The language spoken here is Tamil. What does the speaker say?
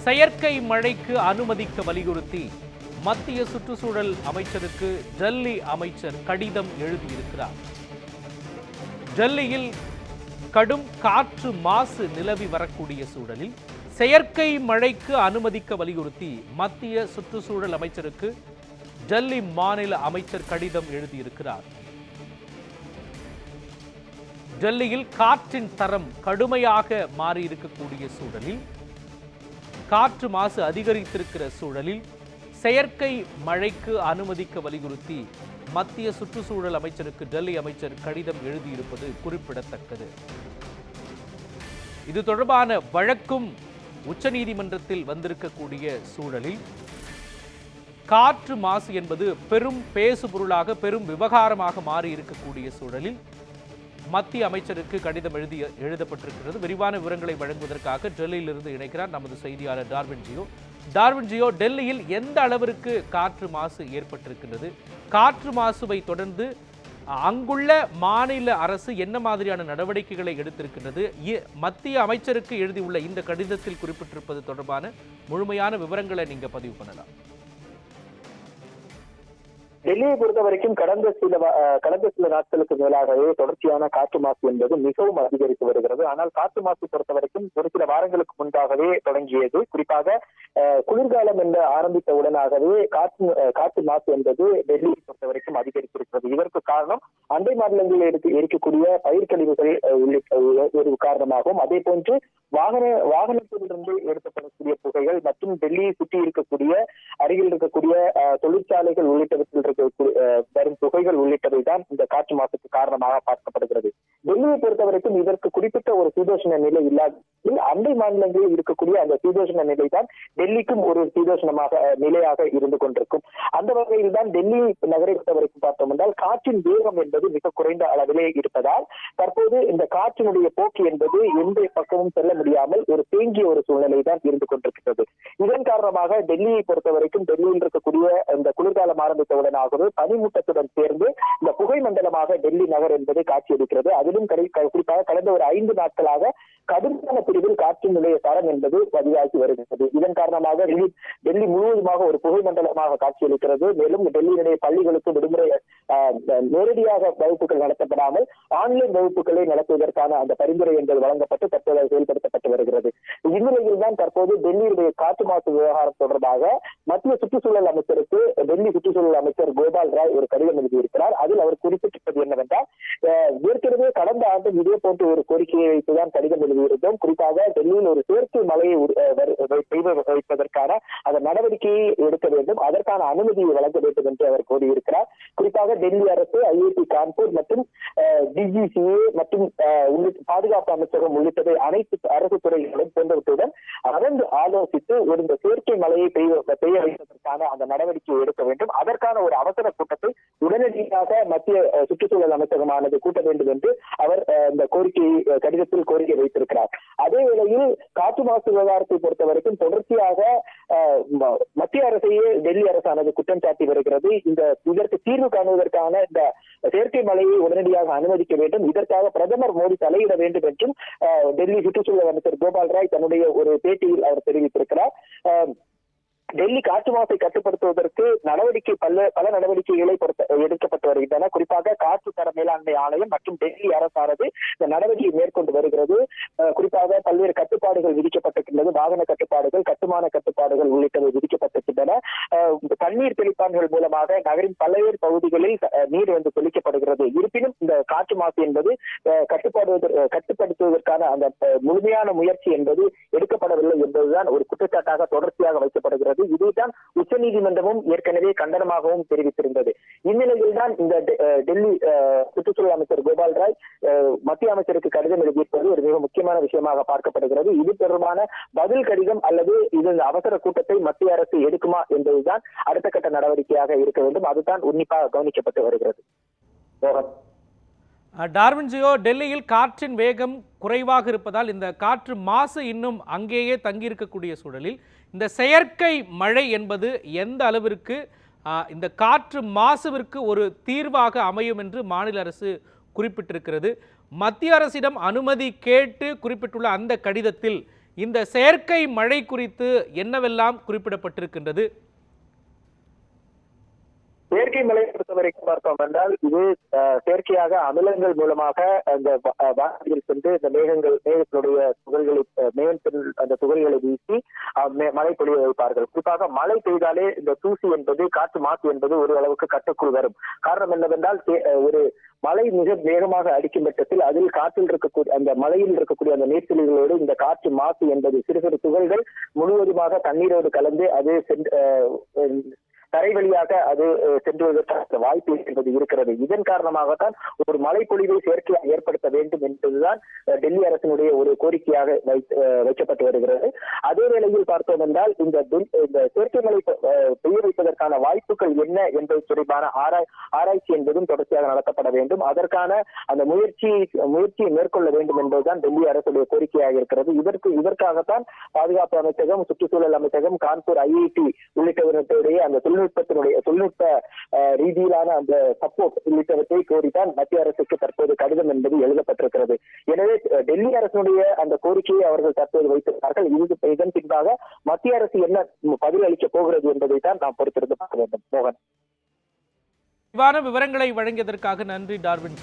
செயற்கை மழைக்கு அனுமதிக்க வலியுறுத்தி மத்திய சுற்றுச்சூழல் அமைச்சருக்கு டெல்லி அமைச்சர் கடிதம் எழுதியிருக்கிறார். டெல்லியில் கடும் காற்று மாசு நிலவி வரக்கூடிய சூழலில் செயற்கை மழைக்கு அனுமதிக்க வலியுறுத்தி மத்திய சுற்றுச்சூழல் அமைச்சருக்கு டெல்லி மாநில அமைச்சர் கடிதம் எழுதியிருக்கிறார். டெல்லியில் காற்றின் தரம் கடுமையாக மாறியிருக்கக்கூடிய சூழலில், காற்று மாசு அதிகரித்திருக்கிற சூழலில் செயற்கை மழைக்கு அனுமதிக்க வலியுறுத்தி மத்திய சுற்றுச்சூழல் அமைச்சருக்கு டெல்லி அமைச்சர் கடிதம் எழுதியிருப்பது குறிப்பிடத்தக்கது. இது தொடர்பான வழக்கும் உச்சநீதிமன்றத்தில் வந்திருக்கக்கூடிய சூழலில் காற்று மாசு என்பது பெரும் பேசுபொருளாக, பெரும் விவகாரமாக மாறி இருக்கக்கூடிய சூழலில் மத்திய அமைச்சருக்கு கடிதம் எழுதப்பட்டிருக்கிறது. விரிவான விவரங்களை வழங்குவதற்காக டெல்லியிலிருந்து இணைக்கிறார் நமது செய்தியாளர் டார்வின் ஜியோ. டார்வின் ஜியோ, டெல்லியில் எந்த அளவிற்கு காற்று மாசு ஏற்பட்டிருக்கின்றது? காற்று மாசுவை தொடர்ந்து அங்குள்ள மாநில அரசு என்ன மாதிரியான நடவடிக்கைகளை எடுத்திருக்கின்றது? மத்திய அமைச்சருக்கு எழுதியுள்ள இந்த கடிதத்தில் குறிப்பிட்டிருப்பது தொடர்பான முழுமையான விவரங்களை நீங்க பதிவு பண்ணலாம். டெல்லியை பொறுத்த வரைக்கும் கடந்த சில நாட்களுக்கு மேலாகவே தொடர்ச்சியான காற்று மாசு என்பது மிகவும் அதிகரித்து வருகிறது. ஆனால் காற்று மாசு பொறுத்த வரைக்கும் ஒரு சில வாரங்களுக்கு முன்பாகவே தொடங்கியது. குறிப்பாக குளிர்காலம் என்று ஆரம்பித்த உடனாகவே காற்று மாசு என்பது டெல்லியை பொறுத்த வரைக்கும் அதிகரித்திருக்கிறது. இதற்கு காரணம் அண்டை மாநிலங்களில் இருக்கக்கூடிய பயிர்க்கழிவுகள் உள்ளிட்ட ஒரு காரணமாகவும், அதே போன்று வாகனத்திலிருந்து எடுக்கப்படக்கூடிய புகைகள் மற்றும் டெல்லியை சுற்றி இருக்கக்கூடிய அருகில் இருக்கக்கூடிய தொழிற்சாலைகள் உள்ளிட்டவற்றில் வரும் புகைகள் உள்ளிட்டவை தான் இந்த காற்று மாசுக்கு காரணமாக பார்க்கப்படுகிறது. டெல்லியை பொறுத்த வரைக்கும் இதற்கு குறிப்பிட்ட ஒரு சீதோஷ்ண நிலை இல்லாத அண்டை மாநிலங்களில் இருக்கக்கூடிய அந்த சீதோஷ்ண நிலை தான் டெல்லிக்கும் ஒரு சீதோஷ்ணமாக நிலையாக இருந்து கொண்டிருக்கும். அந்த வகையில் தான் டெல்லி நகரை பொறுத்த வரைக்கும் பார்த்தோம் என்றால் காற்றின் வேகம் என்பது மிக குறைந்த அளவிலே இருப்பதால் தற்போது இந்த காற்றினுடைய போக்கு என்பது எந்த பக்கமும் செல்ல முடியாமல் ஒரு தேங்கிய ஒரு சூழ்நிலை தான் இருந்து கொண்டிருக்கிறது. இதன் காரணமாக டெல்லியை பொறுத்த வரைக்கும் டெல்லியில் இருக்கக்கூடிய இந்த குளிர்காலம் ஆரம்பித்தவுடனாகவே பனிமூட்டத்துடன் சேர்ந்து இந்த புகை மண்டலமாக டெல்லி நகர் என்பது காட்சியளிக்கிறது. அதிலும் குறிப்பாக கடந்த ஒரு 5 நாட்களாக கடுமையான பிரிவில் காற்றின் நிலைய தரம் என்பது பதிவாகி வருகிறது. இதன் காரணமாக டெல்லி முழுவதுமாக ஒரு புகை மண்டலமாக காட்சியளிக்கிறது. மேலும் டெல்லியினுடைய பள்ளிகளுக்கு விடுமுறை, நேரடியாக வகுப்புகள் நடத்தப்படாமல் ஆன்லைன் வகுப்புகளை நடத்துவதற்கான அந்த பரிந்துரை என்பது வழங்கப்பட்டு தற்போது செயல்படுத்தப்பட்டு வருகிறது. இந்நிலையில் தான் தற்போது டெல்லியுடைய காற்று மாசு விவகாரம் தொடர்பாக மத்திய சுற்றுச்சூழல் அமைச்சருக்கு டெல்லி சுற்றுச்சூழல் அமைச்சர் கோபால் ராய் ஒரு கடிதம் எழுதியிருக்கிறார். அதில் அவர் குறிப்பிட்டிருப்பது என்னவென்றால், ஏற்கனவே கடந்த ஆண்டு இதே போன்ற ஒரு கோரிக்கையை வைத்துதான் கடிதம் எழுதியிருந்தோம். குறிப்பாக டெல்லியில் ஒரு செயற்கை மழையை வைப்பதற்கான அந்த நடவடிக்கையை எடுக்க வேண்டும், அதற்கான அனுமதியை வழங்க வேண்டும் என்று அவர் கோரியிருக்கிறார். குறிப்பாக டெல்லி அரசு, ஐஐடி கான்பூர் மற்றும் டிஜிசிஏ மற்றும் பாதுகாப்பு அமைச்சகம் உள்ளிட்டவை அனைத்து அரசு துறைகளும் போன்றவற்றுடன் அகழ்ந்து ஆலோசித்து இந்த செயற்கை மழையை பெய்ய வைப்பதற்கான அந்த நடவடிக்கையை எடுக்க வேண்டும். அதற்கான ஒரு அவசர கூட்டத்தை உடனடியாக மத்திய சுற்றுச்சூழல் அமைச்சகமானது கூட்ட வேண்டும் என்று அவர் இந்த கடிதத்தில் கோரிக்கை வைத்திருக்கிறார். அதே வேளையில் காற்று மாசு விவகாரத்தை பொறுத்த வரைக்கும் தொடர்ச்சியாக மத்திய அரசையே டெல்லி அரசானது குற்றம் சாட்டி வருகிறது. இதற்கு தீர்வு காணுவதற்கான இந்த செயற்கை மழையை உடனடியாக அனுமதிக்க வேண்டும், இதற்காக பிரதமர் மோடி தலையிட வேண்டும் என்றும் டெல்லி சுற்றுச்சூழல் அமைச்சர் கோபால் ராய் தன்னுடைய ஒரு பேட்டியில் அவர் தெரிவித்திருக்கிறார். டெல்லி காற்று மாசை கட்டுப்படுத்துவதற்கு பல நடவடிக்கைகளை எடுக்கப்பட்டு வருகின்றன. குறிப்பாக காற்று தர மேலாண்மை ஆணையம் மற்றும் டெல்லி அரசானது இந்த நடவடிக்கையை மேற்கொண்டு வருகிறது. குறிப்பாக பல்வேறு கட்டுப்பாடுகள் விதிக்கப்பட்டிருக்கின்றது. வாகன கட்டுப்பாடுகள், கட்டுமான கட்டுப்பாடுகள் உள்ளிட்டவை விதிக்கப்பட்டிருக்கின்றன. தண்ணீர் தெளிப்பான்கள் மூலமாக நகரின் பல்வேறு பகுதிகளில் நீர் வந்து தெளிக்கப்படுகிறது. இருப்பினும் இந்த காற்று மாசு என்பது கட்டுப்படுத்துவதற்கான அந்த முழுமையான முயற்சி என்பது எடுக்கப்படவில்லை என்பதுதான் ஒரு குற்றச்சாட்டாக தொடர்ச்சியாக வைக்கப்படுகிறது. இதைத்தான் உச்சநீதிமன்றமும் ஏற்கனவே கண்டனமாகவும் தெரிவித்திருந்தது. இந்நிலையில் தான் இந்த டெல்லி சுற்றுச்சூழல் அமைச்சர் கோபால் ராய் மத்திய அமைச்சருக்கு கடிதம் எழுதியிருப்பது ஒரு மிக முக்கியமான விஷயமாக பார்க்கப்படுகிறது. இது தொடர்பான பதில் கடிதம் அல்லது இது அவசர கூட்டத்தை மத்திய அரசு எடுக்குமா என்பதுதான் அடுத்த கட்ட நடவடிக்கையாக இருக்க வேண்டும். அதுதான் உன்னிப்பாக கவனிக்கப்பட்டு வருகிறது. டார்வின் ஜியோ, டெல்லியில் காற்றின் வேகம் குறைவாக இருப்பதால் இந்த காற்று மாசு இன்னும் அங்கேயே தங்கியிருக்கக்கூடிய சூழலில் இந்த செயற்கை மழை என்பது எந்த அளவிற்கு இந்த காற்று மாசுவிற்கு ஒரு தீர்வாக அமையும் என்று மாநில அரசு குறிப்பிட்டிருக்கிறது. மத்திய அரசிடம் அனுமதி கேட்டு குறிப்பிட்டுள்ள அந்த கடிதத்தில் இந்த செயற்கை மழை குறித்து என்னவெல்லாம் குறிப்பிடப்பட்டிருக்கின்றது? செயற்கை மழை பொறுத்தவரைக்கும் பார்த்தோம் என்றால் இது செயற்கையாக அமிலங்கள் மூலமாக அந்த வானத்தில் சென்று இந்த மேகங்களுடைய துகள்களை அந்த துகள்களை வீசி மழை பொழிய வைப்பார்கள். குறிப்பாக மழை பெய்தாலே இந்த தூசி என்பது காற்று மாசு என்பது ஒரு அளவுக்கு கட்டுக்குள் வரும். காரணம் என்னவென்றால் ஒரு மழை மிக வேகமாக அடிக்கும் பட்சத்தில் அதில் காற்றில் இருக்கக்கூடிய அந்த மழையில் இருக்கக்கூடிய அந்த நீர்த்துளிகளோடு இந்த காற்று மாசு என்பது சிறு சிறு துகள்கள் முழுவதுமாக தண்ணீரோடு கலந்து அது தரை வழியாக அது சென்றுவதற்கான வாய்ப்பு என்பது இருக்கிறது. இதன் காரணமாகத்தான் ஒரு மழை பொழிவை செயற்கையாக ஏற்படுத்த வேண்டும் என்பதுதான் டெல்லி அரசினுடைய ஒரு கோரிக்கையாக வைக்கப்பட்டு வருகிறது. அதே வேளையில் பார்த்தோம் என்றால் இந்த செயற்கை மழை பெய்ய வைப்பதற்கான வாய்ப்புகள் என்ன என்பது தொடர்பான ஆராய்ச்சி என்பதும் தொடர்ச்சியாக நடத்தப்பட வேண்டும். அதற்கான அந்த முயற்சியை மேற்கொள்ள வேண்டும் என்பதுதான் டெல்லி அரசுடைய கோரிக்கையாக இருக்கிறது. இதற்காகத்தான் பாதுகாப்பு அமைச்சகம், சுற்றுச்சூழல் அமைச்சகம், கான்பூர் ஐஐடி உள்ளிட்டவர்களுடைய அந்த தொழில்நுட்ப ரீதியிலான அந்த சப்போர்ட் உள்ளிட்டவற்றை கோரித்தான் மத்திய அரசுக்கு தற்போது கடிதம் என்பது எழுதப்பட்டிருக்கிறது. எனவே டெல்லி அரசுடைய அந்த கோரிக்கையை அவர்கள் தற்போது வைத்திருக்கிறார்கள். இதன் பின்பாக மத்திய அரசு என்ன பதில் அளிக்கப் போகிறது என்பதை தான் நாம் பொறுத்திருந்து பார்க்க வேண்டும். மோகன், விவரங்களை வழங்கியதற்காக நன்றி டார்வின்.